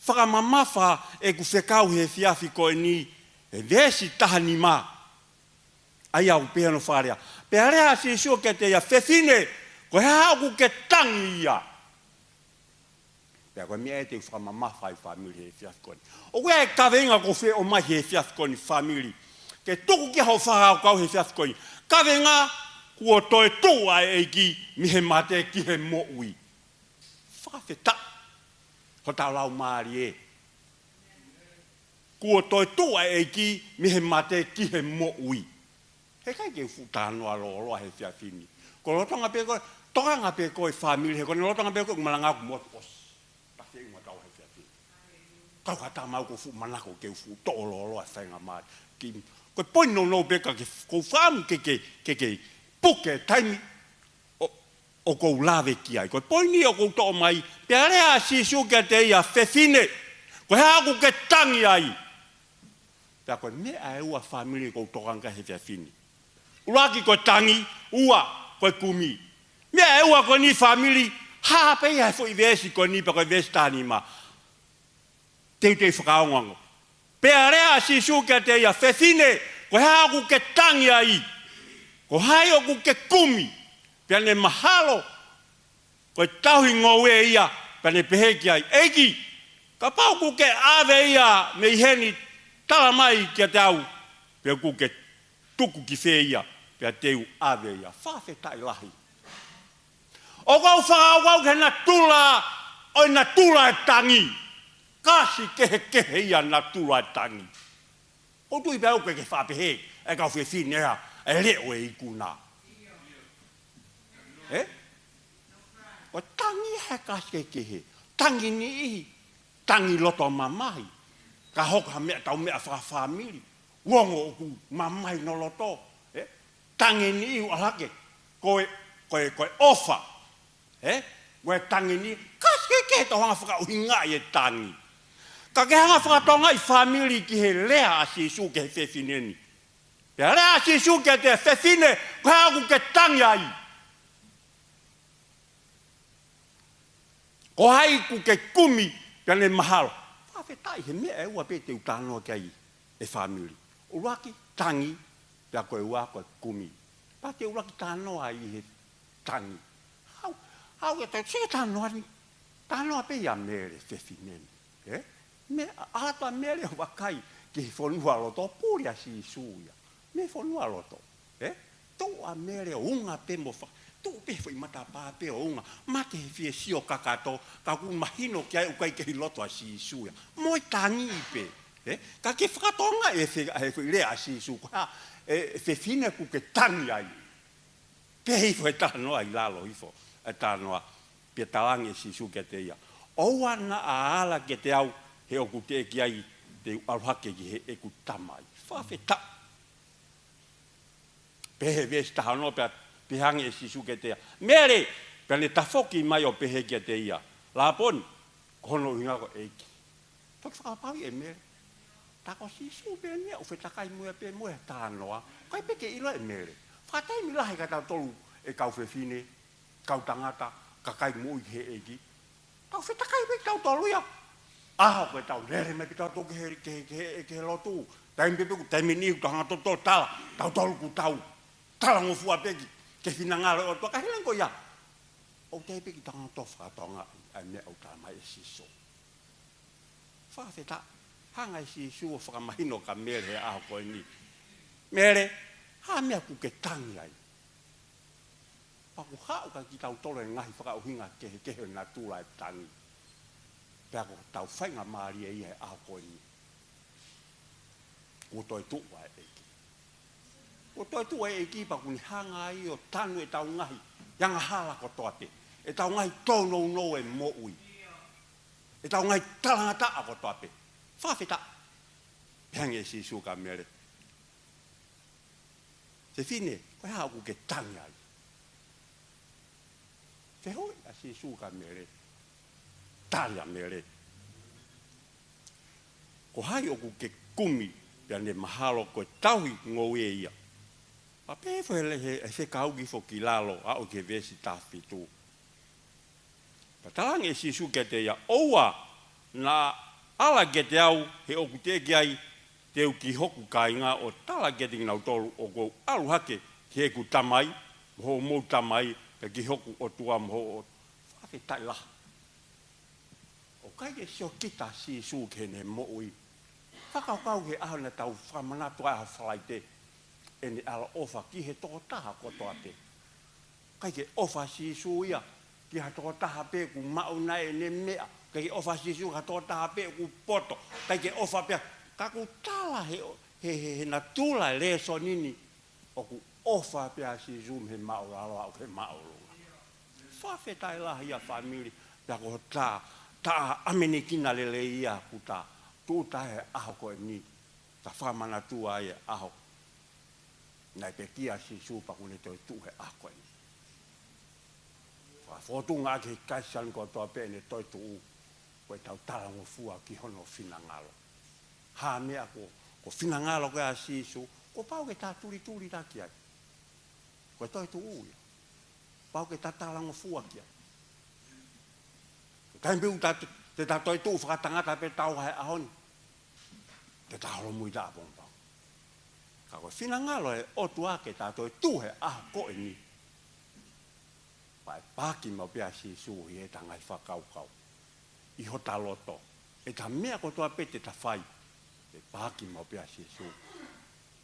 Whakamamawha e ku whekau he whiawhi koe ni, e vesi taha ni mā. Ai au pēa no wharea. Pēa rea si sio ke te ia whewhine, koe hauku ke tangi ia. Pēa koe mea e te whakamamawha i whamiri he whiawhi koe ni. O koe e kawenga ko whe o mai he whiawhi koe ni whamiri. Ke tuku ki hau whakau kau he whiawhi koe ni. Kawenga, kua toi tua e ki mihe mate ki he mo'ui. Whakawheta. Ho tau lau maari e. Kua toi tua e ki mihe mate ki he mo'ui. He kai ke whutanoa loloa he whiawhini. Ko lotonga pe koe, tokanga pe koe whamiri he koe, lotonga pe koe kumalanga ku motu os. Take inga tau he whiawhini. Kau kata mau ko fu manako ke fu to loloa whainga maari. Koe poino no beka ke kou whamu ke puke taimi o kou lawe ki ai. Koe poini o kou to'o mai, pia rea sisu ke te ia whewhine. Koe haku ke tangi ai. Pia koe mea e ua whamiri kou tokanga he whewhine. Uraki koe tangi, ua koe kumi. Mea e ua koe ni whamiri, hape ia fo i vesi koe ni pa koe vesi tāni ma. Te whakaongango. Pea rea si su ke te ia fefine, ko ha ku ke tangi ai. Ko hai o ku ke kumi. Pea ne mahalo, ko tauhi ngowe ia, pea ne peheki ai. Eki, ka pau ku ke ave ia, me iheni tala mai kia te au, pea ku ke tuku ki fe ia, pea teu ave ia. Whawhe tai lahi. O kau whakawau ke na tula, oi na tula e tangi. Kasi kehe ia na tula e tangi. O tui pea uke ke whapehe, e kau whewhine ea, e leo e ikuna. O tangi he kasi kehe, tangi ni ihi, tangi loto mamahi. Ka hoka mea tau mea whakawhamiri, wongo oku mamahi no loto. Tangi ni ihi alake, koe ofa. Koe tangi ni, kasi kehe tau hanga whakauhinga i e tangi. Ka ke hanga whakatonga i whamiri ki he lea a sisu ke he whewhineni. Pea lea a sisu ke te whewhine, koe aku ke tangi ai. Ko hai ku ke kumi, pea ne mahalo. Whawhetai he mea e ua pe te utanoa ke ai e whamiri. Uraki tangi, pea koe ua koe kumi. Pa te uraki tanoa ai he tangi. Hau e tau, sige tanoa ni. Tanoa pe ia mere whewhineni. Me ata mele wakai ki fonua loto puri a si suia me fonua loto to a mele unga pe mo fa to pe foi mata pa pe unga mate fie sio kakato ka ku mahino ki ai ukai ki loto a si suia moi tangi pe ka ke fratonga e fe le a si su ka fe fine ku ke tangi ai pe i foi tano ai lalo ifo tano pe talangi si su ke te ia o wana ala ke te au he oku te ki ai te aruhake ki he eku tamai. Whawheta. Pehe vesi taha no pea pehangi e sisu ke te ia. Mere, pea ne tafoki mai o pehe ki te ia. Lapon, kono inga ko eiki. Toki whakapawi e mere. Tako sisu pea nea, uwe takai mua pea mua tānoa. Kai peke ilo e mere. Whakatai mi lahi ka tau tolu e kau whewhine, kau tangata, ka kai mui he eiki. Tau whetakai peke tau tolu ia. Ah, koe tau lere me pita toke he lotu. Tai mpepe ku tai meni ku tahanga toto tala. Tau tolu ku tau. Tala ngofua peki. Ke fina ngalo o toka hilang ko ya. O te peki tahanga tofa tonga. Ai mea au tala e siso. Whawheta. Hanga e siso o whakamahino ka mere he aho koe ni. Mere. Ha mea ku ke tangi ai. Paku hao ka ki tau tolo e ngahi whakauhinga kehe na tula e tangi. Pea ko tau whainga maari e ia e aho koe ni. Ko toi tua e eki. Ko toi tua e eki pa kuni hanga ai o tanu e tau ngahi. Yanga hala ko toate. E tau ngahi tono no e mo ui. E tau ngahi talangata a ko toate. Whawheta. Pehange e si suka mere. Se fine, koe hao ku ke tangi ai. Te hoi a si suka mere. Talia mere. Ko hai oku ke kumi, pia ne mahalo koe tauhi ngoe ia. Pa pefo hele he kaugi fo ki lalo, a o ke vesi tafitu. Pa talange sisu ke te ia, oua na ala ke te au, he oku te ki ai, te u ki hoku ka inga o tala ke te nginau tolu, o kou alu hake, he ku tamai, mho mou tamai, pe ki hoku o tua mho o whawhe tai laha. O kai e sio kita si su ke ne mo ui. Whakau he aho na tau whamanatu ai hawhalai te. E ne ala ofa ki he toko taha kotoa te. Kai ke ofa si su ia. Ki ha toko taha pe ku mauna e ne mea. Kai ke ofa si su ha toko taha pe ku poto. Kai ke ofa pe. Kaku tala he na tula le so nini. O ku ofa pe a si su he maura aloa o ke maura. Whawhetai lahi a whamiri. Pea ko tā. Ta amene kina lele ia kuta tu ta he aho koe ni ta whamana tua e aho nai pe kia si supa kune toi tu he aho koe ni whafotu ngā ke kaisan ko toa pene toi tu u koe tau tarango fua ki hono whina ngalo ha mea ko whina ngalo koe a si su ko pau ke ta turi ta kia koe toi tu u pau ke ta tarango fua kia kai mbiu te ta toi tu whakatangata pe tau hae ahoni. te taholo mui da pompa. Ka ko fina ngalo e o tua ke ta to tu he a ko ni. Pai paki mo pia si su e tanga I whakau kau. I ho taloto. E ta mea ko toa pete ta whai. E paki mo pia si su.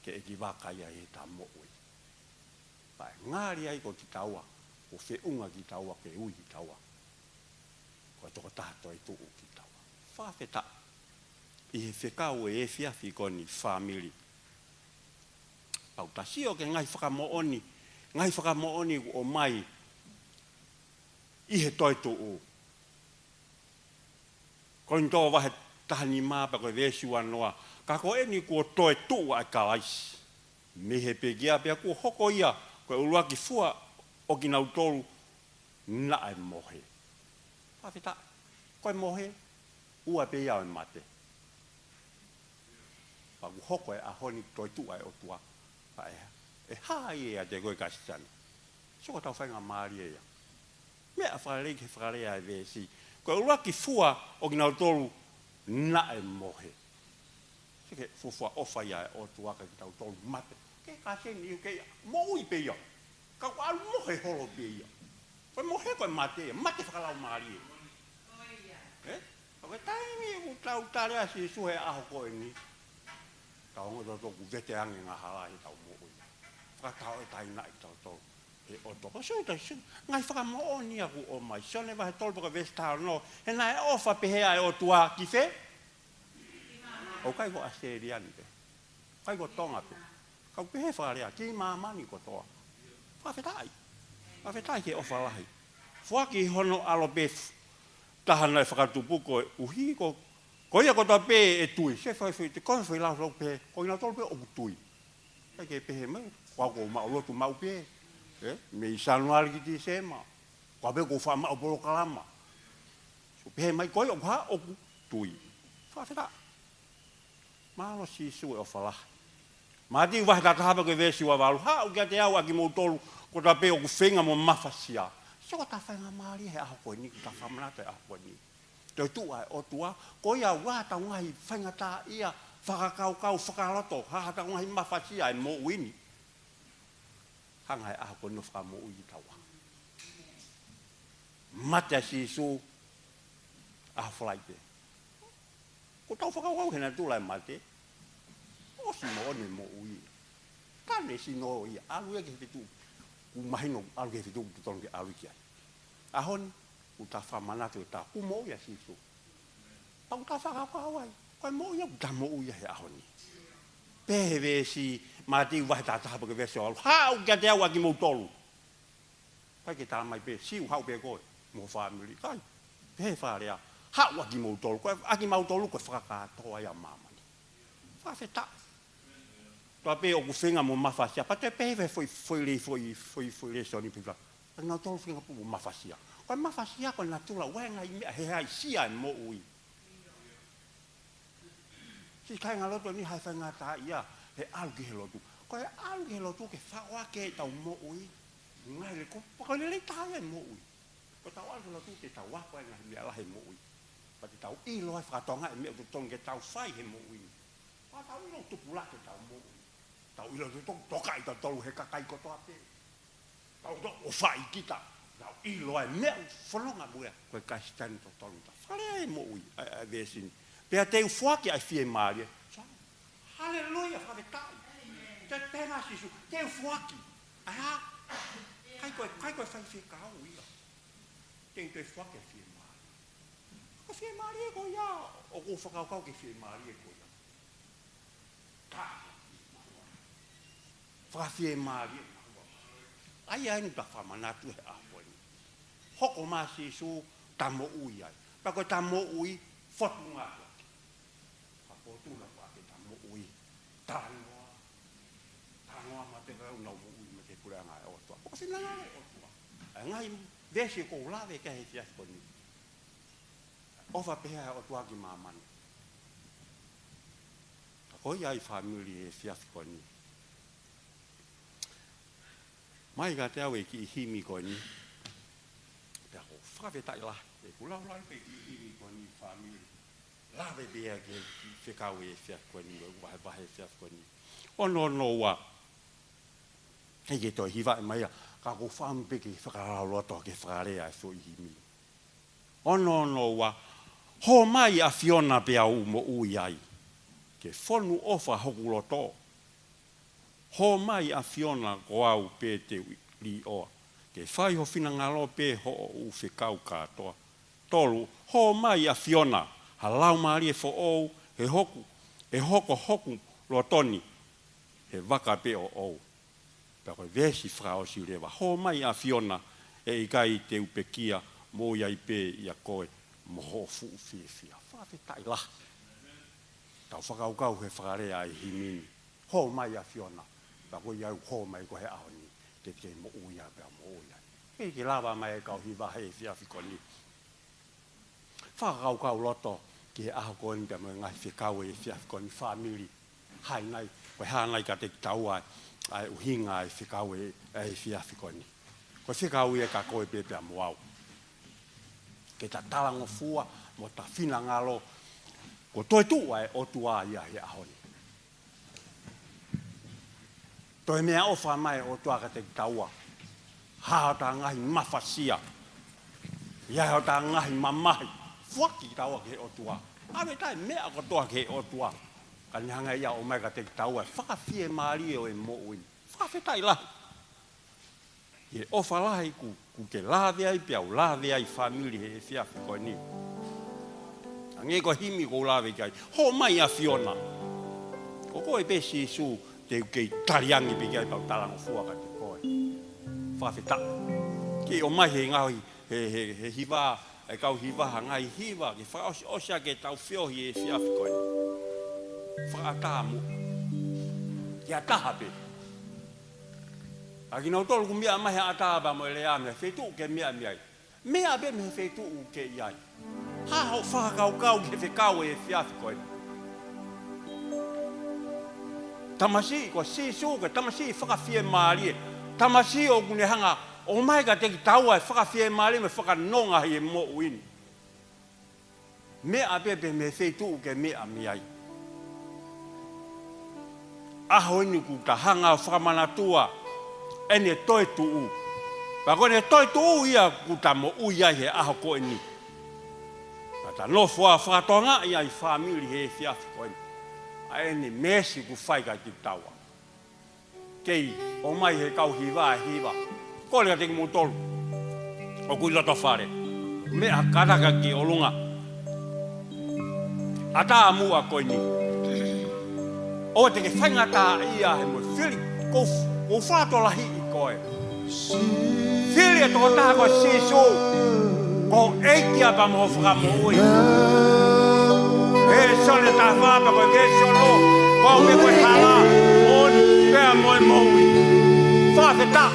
Ke e ki waka ia e ta mo ui. Pai ngāri ai ko ki taua. O fe unga ki taua ke ui ki taua. Ko toko tato e tu ki taua. Whawheta. I he whekau e whiawhi koni family. Pau tasio ke ngai whakamooni. Ngai whakamooni o mai. I he toi tu o. Ko ni tō wahe tahani māpa koe vēsiwa noa. Ka ko e ni kua toi tu ai ka aisi. Me he pegia pia kua hoko ia. Koe urua ki fua o ki nau tolu. Na ai mohe. Whawheta. Koe mohe. Ua pe iau e mate. Paku hoko e ahoni toi tu ai o tua. E hae ea te koe kasitani. Soko tau whainga maari ea. Mea whakarei ke whakarei ai vēsi. Koe urua ki fua o ki nau tolu. Na e mohe. Sike fufua ofa ia e o tuaka ki tau tolu mate. Ke kaseni iu ke ia. Mo ui pe ia. Ka ko alu mohe holo pe ia. Koe mohe koe mate ia. Mate whakalau maari ea. Koe taimi u tau tarea si suhe aho koe ni. Ka hongo tau toku vete ange ngā hala i tau mo ui. Whakatau e taina i tau tolu. E o toko suita su. Ngai whakamo ni aku o mai. Sione wahe tolu paka vestaro no. He nai ofa pehea e o tua ki whe. O kai ko Australiani pe. Kai ko tonga pe. Kau pehe whakarea. Ki mamani ko toa. Whawhetai. Whawhetai ke ofa lahi. Whaki hono alo pe tahana e whakatupu ko uhi ko. Ko ia ko ta pe e tui. Se whai te koe whai lau pe. Ko ina tolu pe o tui. Kai ke pehe mai. Kwa ko ma lotu mau pe. Me I sanuari ki ti sema. Kwa pe ko wha mau polo kalama. So pehe mai koe o ha o tui. Whawheta. Malo si su e o whalah. Mati wahi tatahapa koe vesi wa walu. Ha o kia te au aki mou tolu. Ko ta pe o ku whenga mo mawhasia. So ko ta whenga maari he aho koe ni. Ko ta whamanata e aho koe ni. Te tu ai o tua. Ko ia wā tau ngahi whenga tā ia. Whakakau whakaloto. Ha tau ngahi mawhasia e mo uini. Hangai aho koe no whakamo ui taua. Mate si su. Aho whalaite. Ko tau whakakau hena tūlai mate. O si mo one mo ui. Kane si no ia. Alu e ke te tū. Ku mahino alu ke te tū. Tutonu ke alu ki ai. Ahon. Ku ta whamanatu e ta. Ku mo ia si su. Pau ta whakakau ai. Koe mo ia. Ku ta mo ui he ahoni. Pehe vesi. Mati wahi tātahapa ke vesi o alu. Hau kia te au aki mou tolu. Kai ke tā mai pe. Siu hau pe koe. Mo whamiri. Kai. Pehe wharea. Hau aki mou tolu. Koe aki mou tolu koe whakakatoa ia mamani. Whawheta. Tua pe o ku whenga mo mawhasia. Pa te pehe foi le soni piwa. Ngau tolu whenga pu mo mawhasia. Koe mawhasia koe natula. Wenga I mea he hai sia mo ui. Si kai ngā loto ni hai whenga tā ia. He alu ki he lotu. Ko he alu ki he lotu ke whaua ke tau mo ui. Ngai le ko le tāia mo ui. Ko tau alu ki lotu ke tau wako e ngahi mea lahe mo ui. Pa te tau ilo hai whakatonga e mea ututong ke tau whai he mo ui. Pa tau ilo tupula ke tau mo ui. Tau ilo tutong toka I tau tolu he kakai kotoa pe. Tau to o whai kita. Tau ilo hai mea whanonga mua. Ko he kasitani to tolu ta. Whare e mo ui. A vesin. Pea te uwhaki ai fie maarie. Haleluia, whawetai. Te pēnā sisu, te uwhaki. Aha, kai koe whai whi kau ia. Te uwhaki e whi maari. Ko whi maari e ko ia. O ko whakaukau ke whi maari e ko ia. Tā. Whi maari e ko ia. Ai ai ni ta whamanatu he ahoi. Hoko mā sisu, tamo ui ai. Pako tamo ui, whatunga. Whakotuna whake tamo ui. Tānoa. Tānoa ma te rau nau ui ma te kura ngai o tua. Pako whina ngai o tua. Ngai vesi ko lawe ka he fias koni. Ofa pehea o tua ki mamani. Hoi ai family e fias koni. Mai ka te au e ki himi koni. Te ho whawhetai la. E kula ula pe ki himi koni family. Lave bea ke whekau e whia koni, wahe whia koni. Ono wa, hei ke toi hiwa e maia, ka ko whampe ke whakarao loto ke whakarea e so i himi. Ono wa, ho mai a Fiona bea u mo ui ai, ke whonu ofa hoku loto. Ho mai a Fiona ko au pē te li oa, ke whai ho whina ngalo pē ho u whekau katoa. Tolu, ho mai a Fiona, ha lau maari e who he hoku lo toni, he waka pe o ou. Pea koe vesi whakao si rewa, ho mai a Fiona, e i kai te upekia, mo iai pe i a koe, mo ho fu fia. Whawhi tai la. Tau whakaukau he whakarea i himini. Ho mai a Fiona, pea koe iau ho mai ko he ahoni, te mo uia pea mo uia. Hei ke lawa mai e kau hiwa hei fia whikoni. Whakaukau loto, ki he aho koni pia mo ngai whikau e fia whikoni whamiri. Hai nai, koe hānai ka te taua ai uhinga e whikau e fia whikoni. Koe whikau e ka koe pepea mo au. Ke ta talango fua, mo ta whina ngalo, ko toi tua e o tua ia he ahoni. Toi mea ofa mai o tua ka te taua. Hao ta ngahi mawhasia. Ia hao ta ngahi mamahi. Whaki taua ke o tua. Awe tai mea ko toa ke o tua. Ka nihanga ia o mai ka te taua. Whakawhie maari o e mo uin. Whakawhetai lahi. Ie ofa lahi ku ke lawe ai piau lawe ai whamiri he whiawhi koe ni. Nge ko himi ko lawe kai. Ho mai a Fiona. Ko koe pesi su te kei tariangi pi kai pau talango fua ka te koe. Whawheta. Ki o mai he ngahi he hiwa, e kau hiwa ngai hiwa, ki whaosia ke tau whiohi e whiawhi koe ni. Whaatamu. Ki a taha pe. Aki nau tolu ku mea mahe ataba mo ele ame, whetu ke mea meai. Mea be me whetu ke iai. Hao whakakau ke whekau e whiawhi koe. Tamasi, ko si suke, tamasi whakawhie maari. Tamasi o kune hanga, o mai ka teki taua e whakawhie maari me whakanonga hi e mo uini. Mea be me whetu ke mea meai. Aho inu ku ta hanga whakamanatua, ene toi tuu. Pako ne toi tuu ia kuta mo uia he aho koe ni. Pata no fua whakatonga ia i whamiri he whiawhi koe ni. A ene mesi ku whaika ki taua. Kei, o mai he kau hiwa. Kore ka teki mo tolu. O kui loto whare. Mea karaka ki o lunga. Ata mua koe ni. O teke whaingata ia he mo whiri. Ko whatola hi i koe. Whiri e toko taha koe sisu. Ko eikia pa mo whakamo ui. E sone ta whapa koe ke sono. Ko me koe hala. Oni pea moe mo ui. Whawheta.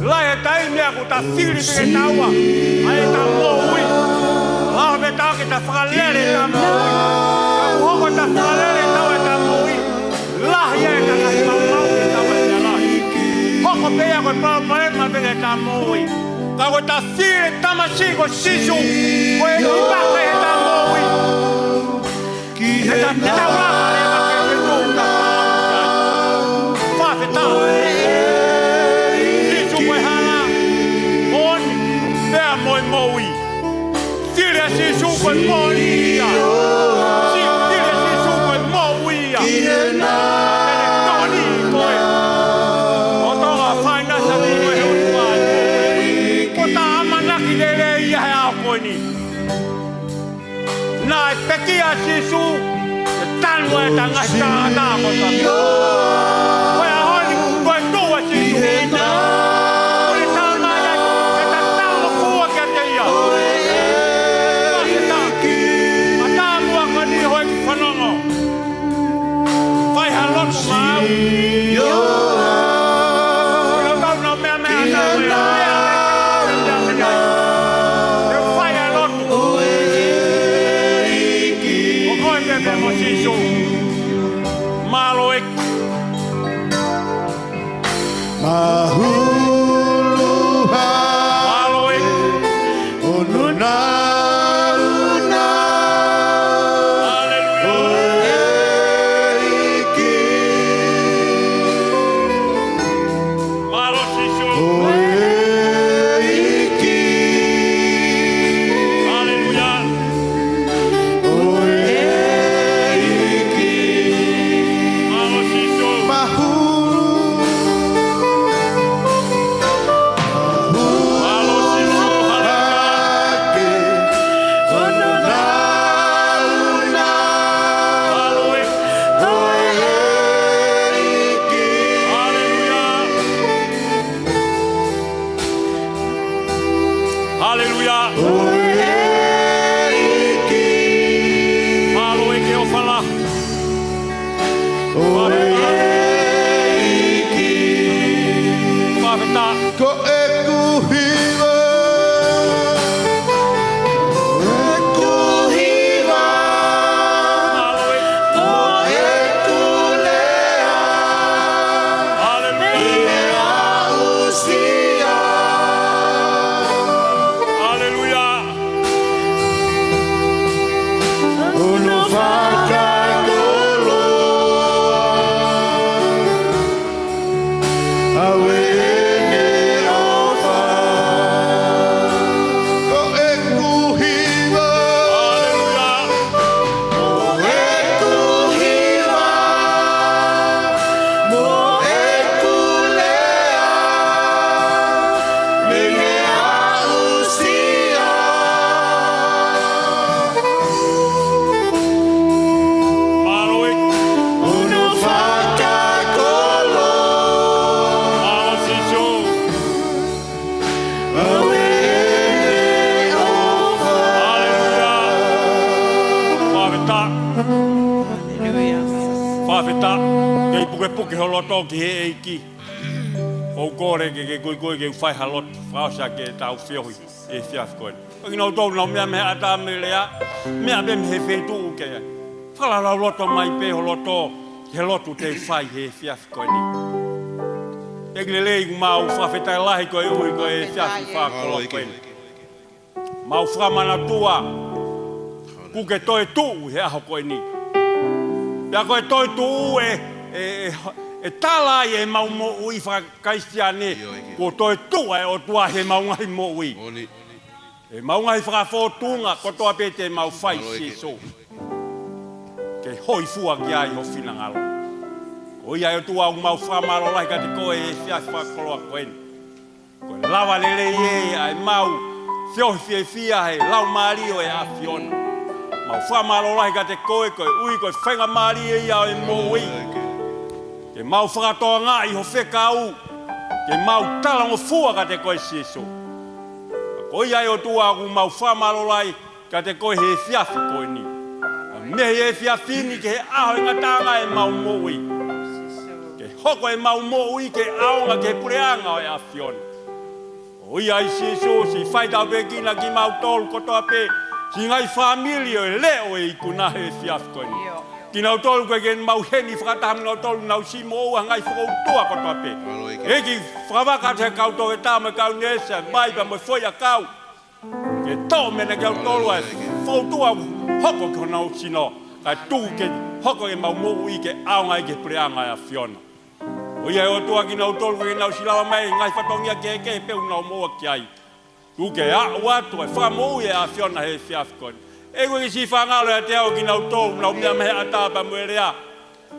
Lai e tai mea ko ta whiri peke taua. Ai ta mo ui. Lao me tau ke ta whakalere ta mo ui. Ka hoko ta whakalere tau e ta mo ui. Lahi e ta ngahi mau e tau e ta lahi. Hoko pea koe pao peke ta mo ui. Ka koe ta whiri tamasi ko sisu. Koe i waka e ta mo ui. E ta te tau laka e wake e tu ta whaamu. Whawheta. Sisu koe hala. Oni. Pea moe mo ui. Whiri a sisu koe mo ia. Whiri a sisu koe mo ia. Ene toni koe. O tonga whaina sa ni koe he utuai. Ko ta amanaki lele ia he ao koe ni. Nā e peki a sisu, e tanu e ta ngahi tāngata ko ta. Koe a honi, koe tua sisu. Koe tāna ia, e ta tāma fua kia te ia. Whaketa. A tā mua ka ni hoi ki whanongo. Whai ha lotu mau. Koe tau na mea mea nā mea. E whai ha lotu. O koe pepe mo sisu. Malo e Haleluya. Malo e ke o fala. Paveta. Ko e kuhiwa. Puke holoto ki he eiki. O kore ke koi ke whai halot whaosa ke tau whiohi e whiaf koe. O ki nau tau nau mea me ata me lea, mea me he whetu uke. Whalarau loto mai pe holoto, he lotu te whai he whiaf koe ni. E kile lei mau whawhetai lahi koe ui koe e whiaf whakolo koe ni. Mau whamana tua, kuke toi tuu he aho koe ni. Pea koe toi tuu e tala e mau mo ui whakaistiane ko toi tua e o tua he maungahi mo ui. E maungahi whakawhotunga ko toa pete mau whai seso. Ke hoi fua ki ai ho whinangalo. O ia e tua u mau whamaro lai ka te koe e whias whakoloa koen. Koe lawa lele e ai mau whiohi fie fia he lau mario e a fiona. Mau whamaro lai ka te koe ui koe whenga mario e au e mo ui. Ke mau whakatoa ngā i ho whekau, ke mau talango fua ka te koe seso. Ko ia e o tua aku mau whamaro lai ka te koe he whiafi koe ni. Mehe e whiafini ke he aho e ngatanga e mau moui. Ke hoko e mau moui ke aonga ke pureanga o e a whiona. O ia i seso si whaitau pekina ki mau tolu kotoa pe, si ngai familio e leo e ikuna he whiafi koe ni. Ki nau tolu koe gen mau heni whakatahami nau tolu nau si moua ngai whakautua kotoa pe. Eki whakawaka te kau tō e tāma kau nesa, mai pa mo whoia kau. Ke tō mena kau tolu e whautua hoko ko nau sino. Kai tū ke hoko e mau mou i ke aonga i ke preanga e a whiona. O ia e o tua ki nau tolu koe nau silawa mai ngai whatongia ke eke peu nau moua ki ai. Tū ke a watu e whakamou e a whiona he whiafkoni. E koe ki si whangalo e te au ki nau tōu, nau mea mehe atapa muerea.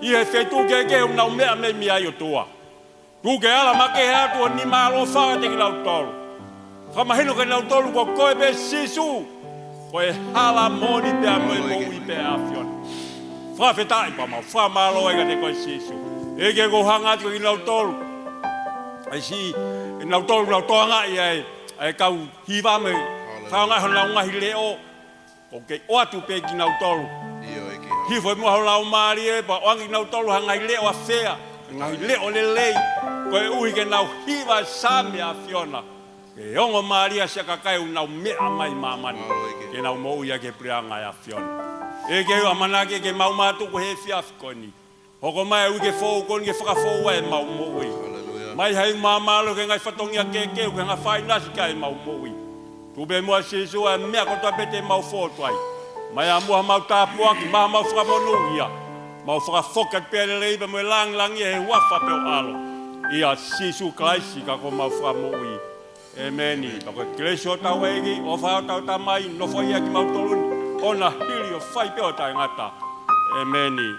I he whetu ke kehu nau mea me mi ai o tua. Tū ke ala ma ke he atua ni malo whakate ki nau tōru. Whamahino ke nau tōru ko koe pe sisu. Koe hala moni pe a moe mou i pe a whiona. Whawhetai pa mau whamalo e ka te koe sisu. E ke ko hangati ko ki nau tōru. Ai si, nau tōru nau toanga i ai kau hiwa me. Whaongai ho nau ngahi leo. O ke oatu pe ki nau tolu. Hifo e mua lau maari e pa oangi nau tolu ha ngai leo a whea. Ngai leo le lei. Koe uhi ke nau hiwa sami a whiona. Ke ongo maari a seka kai u nau mea mai mamani. Ke nau mou ia ke preanga a whiona. E ke ua manake ke mau mātuku he whiaf koni. Hoko mai ui ke whou koni ke whakawhou e mau mou i. Mai hei mamalo ke ngai whatongia ke keu ke ngai whainasi ka e mau mou i. Tube mua sesu a mea kotoa pete mau whōtuai. Mai a mua mau tāpuaki, maha mau whakamonu ia. Mau whakafokat pere leiba mue lang ia he wafa peo alo. Ia sesu klaisi ka ko mau whakamu i. E meni, kako klesi o tau egi, o whao tau tamai, nofo ia ki mau toluni. Ona hili o whai peo tai ngata. E meni,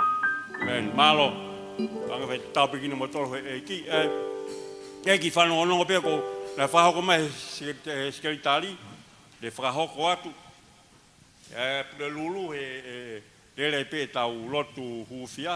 malo. Panga whai tau pekina mo tolo he eki. Eki whanongo nongo peo ko, na whahoko mai skeritari. Le whakahoko atu. Pule lulu he lele pe tau lotu huwhia